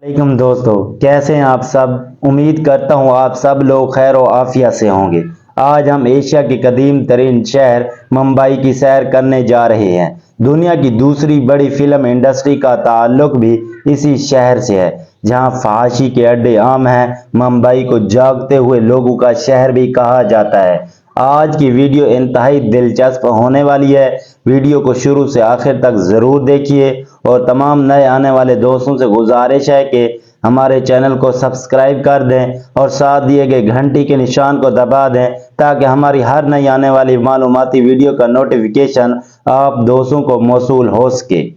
वालेकुम दोस्तों, कैसे हैं आप सब। उम्मीद करता हूं आप सब लोग खैर और आफियत से होंगे। आज हम एशिया के कदीम तरीन शहर मुंबई की सैर करने जा रहे हैं। दुनिया की दूसरी बड़ी फिल्म इंडस्ट्री का ताल्लुक भी इसी शहर से है, जहां फहाशी के अड्डे आम हैं। मुंबई को जागते हुए लोगों का शहर भी कहा जाता है। आज की वीडियो इंतहाई दिलचस्प होने वाली है। वीडियो को शुरू से आखिर तक ज़रूर देखिए और तमाम नए आने वाले दोस्तों से गुजारिश है कि हमारे चैनल को सब्सक्राइब कर दें और साथ दिए गए घंटी के निशान को दबा दें, ताकि हमारी हर नई आने वाली मालूमाती वीडियो का नोटिफिकेशन आप दोस्तों को मौसूल हो सके।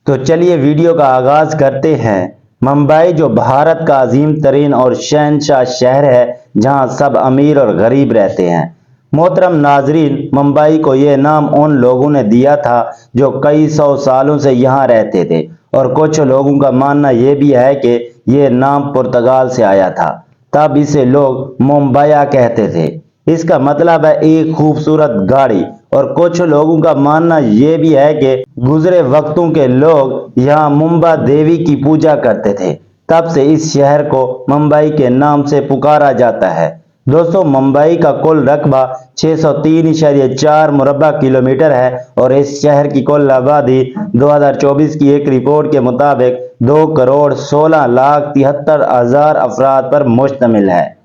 तो चलिए वीडियो का आगाज़ करते हैं। मुंबई जो भारत का अजीम तरीन और शहनशाह शहर है, जहां सब अमीर और गरीब रहते हैं। मोहतरम नाजरीन, मुंबई को ये नाम उन लोगों ने दिया था जो कई सौ सालों से यहाँ रहते थे, और कुछ लोगों का मानना ये भी है कि ये नाम पुर्तगाल से आया था। तब इसे लोग मुंबईया कहते थे। इसका मतलब है एक खूबसूरत गाड़ी। और कुछ लोगों का मानना ये भी है कि गुजरे वक्तों के लोग यहाँ मुंबा देवी की पूजा करते थे, तब से इस शहर को मुंबई के नाम से पुकारा जाता है। दोस्तों, मुंबई का कुल रकबा 603.4 मुरबा किलोमीटर है और इस शहर की कुल आबादी 2024 की एक रिपोर्ट के मुताबिक 2,16,73,000 अफराद पर मुश्तमिल है।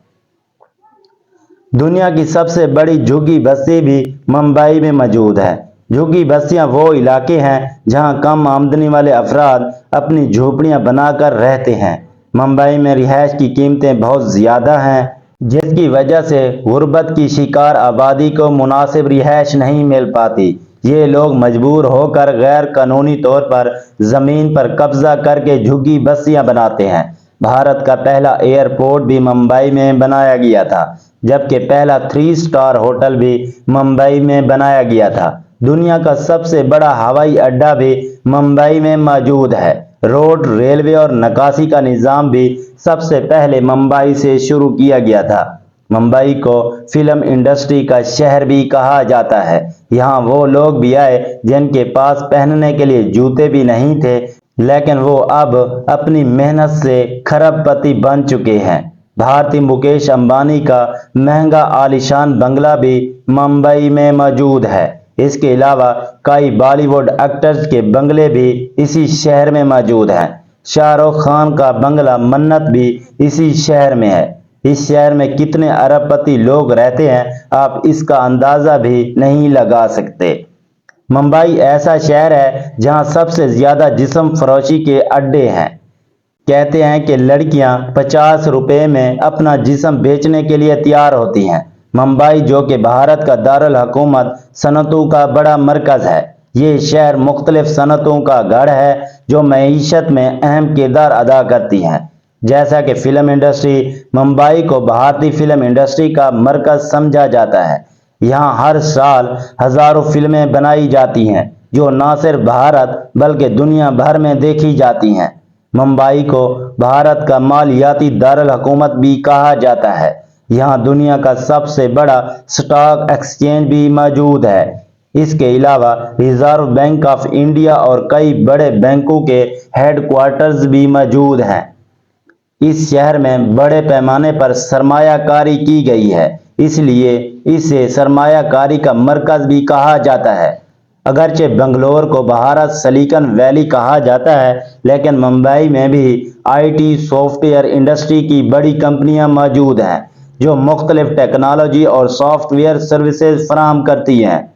दुनिया की सबसे बड़ी झुग्गी बस्ती भी मुंबई में मौजूद है। झुग्गी बस्तियां वो इलाके हैं जहां कम आमदनी वाले अफराद अपनी झोपड़ियां बनाकर रहते हैं। मुंबई में रिहाइश की कीमतें बहुत ज़्यादा हैं, जिसकी वजह से गुर्बत की शिकार आबादी को मुनासिब रिहाइश नहीं मिल पाती। ये लोग मजबूर होकर गैर कानूनी तौर पर ज़मीन पर कब्जा करके झुग्गी बस्तियां बनाते हैं। भारत का पहला एयरपोर्ट भी मुंबई में बनाया गया था, जबकि पहला 3 स्टार होटल भी मुंबई में बनाया गया था। दुनिया का सबसे बड़ा हवाई अड्डा भी मुंबई में मौजूद है। रोड, रेलवे और नकाशी का निज़ाम भी सबसे पहले मुंबई से शुरू किया गया था। मुंबई को फिल्म इंडस्ट्री का शहर भी कहा जाता है। यहाँ वो लोग भी आए जिनके पास पहनने के लिए जूते भी नहीं थे, लेकिन वो अब अपनी मेहनत से खरबपति बन चुके हैं। भारतीय मुकेश अंबानी का महंगा आलीशान बंगला भी मुंबई में मौजूद है। इसके अलावा कई बॉलीवुड एक्टर्स के बंगले भी इसी शहर में मौजूद हैं। शाहरुख खान का बंगला मन्नत भी इसी शहर में है। इस शहर में कितने अरबपति लोग रहते हैं, आप इसका अंदाज़ा भी नहीं लगा सकते। मुंबई ऐसा शहर है जहां सबसे ज़्यादा जिस्म फरोशी के अड्डे हैं। कहते हैं कि लड़कियां 50 रुपए में अपना जिस्म बेचने के लिए तैयार होती हैं। मुंबई जो कि भारत का दारुल हुकूमत सनतों का बड़ा मरकज़ है। ये शहर मुख्तलिफ सनतों का गढ़ है जो मईशत में अहम किरदार अदा करती हैं। जैसा कि फिल्म इंडस्ट्री, मुंबई को भारतीय फिल्म इंडस्ट्री का मरकज़ समझा जाता है। यहाँ हर साल हज़ारों फिल्में बनाई जाती हैं जो न सिर्फ भारत बल्कि दुनिया भर में देखी जाती हैं। मुंबई को भारत का मालियाती दारुल हुकूमत भी कहा जाता है। यहाँ दुनिया का सबसे बड़ा स्टॉक एक्सचेंज भी मौजूद है। इसके अलावा रिजर्व बैंक ऑफ इंडिया और कई बड़े बैंकों के हेडक्वार्टर्स भी मौजूद हैं। इस शहर में बड़े पैमाने पर सरमायाकारी की गई है, इसलिए इसे सरमायाकारी का मरकज़ भी कहा जाता है। अगरचे बंगलोर को भारत सिलिकॉन वैली कहा जाता है, लेकिन मुंबई में भी आईटी सॉफ्टवेयर इंडस्ट्री की बड़ी कंपनियां मौजूद हैं जो मुख्तलिफ टेक्नोलॉजी और सॉफ्टवेयर सर्विसेज फराहम करती हैं।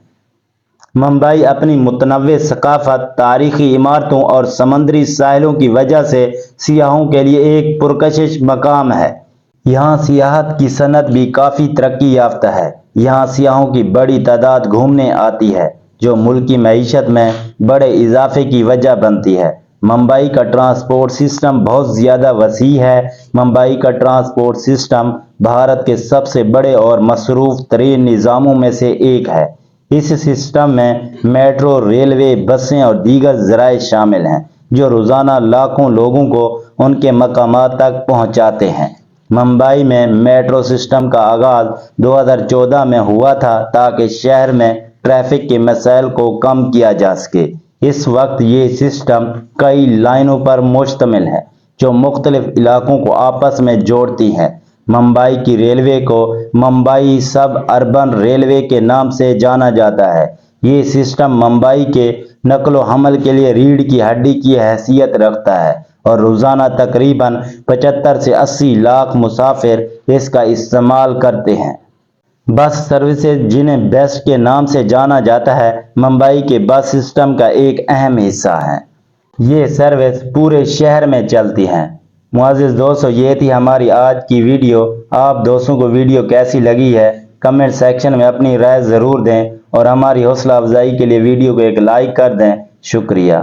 मुंबई अपनी मुतनव्वे सकाफत, तारीखी इमारतों और समंदरी साहिलों की वजह से सियाहों के लिए एक पुरकशिश मकाम है। यहाँ सियाहत की सनत भी काफ़ी तरक्की याफ्ता है। यहाँ सियाहों की बड़ी तादाद घूमने आती है, जो मुल्की मईशत में बड़े इजाफे की वजह बनती है। मुंबई का ट्रांसपोर्ट सिस्टम बहुत ज़्यादा वसी है। मुंबई का ट्रांसपोर्ट सिस्टम भारत के सबसे बड़े और मसरूफ़ तरीन निज़ामों में से एक है। इस सिस्टम में मेट्रो, रेलवे, बसें और दीगर ज़राए शामिल हैं जो रोज़ाना लाखों लोगों को उनके मकामात तक पहुँचाते हैं। मुंबई में मेट्रो सिस्टम का आगाज़ 2014 में हुआ था ताकि शहर में ट्रैफिक के मसाइल को कम किया जा सके। इस वक्त ये सिस्टम कई लाइनों पर मुश्तमिल है جو مختلف علاقوں کو آپس میں جوڑتی ہیں۔ ممبئی کی ریلوے کو ممبئی سب اربن ریلوے کے نام سے جانا جاتا ہے۔ یہ سسٹم ممبئی کے نقل و حمل کے لیے ریڑھ کی ہڈی کی حیثیت رکھتا ہے اور روزانہ تقریباً 75 سے 80 لاکھ مسافر اس کا استعمال کرتے ہیں۔ بس سروسز، جنہیں بیسٹ کے نام سے جانا جاتا ہے، ممبئی کے بس سسٹم کا ایک اہم حصہ ہیں۔ یہ سروس پورے شہر میں چلتی ہیں۔ معزز دوستو، یہ تھی ہماری آج کی ویڈیو۔ آپ دوستوں کو ویڈیو کیسی لگی ہے کمنٹ سیکشن میں اپنی رائے ضرور دیں اور ہماری حوصلہ افزائی کے لیے ویڈیو کو ایک لائک کر دیں۔ شکریہ۔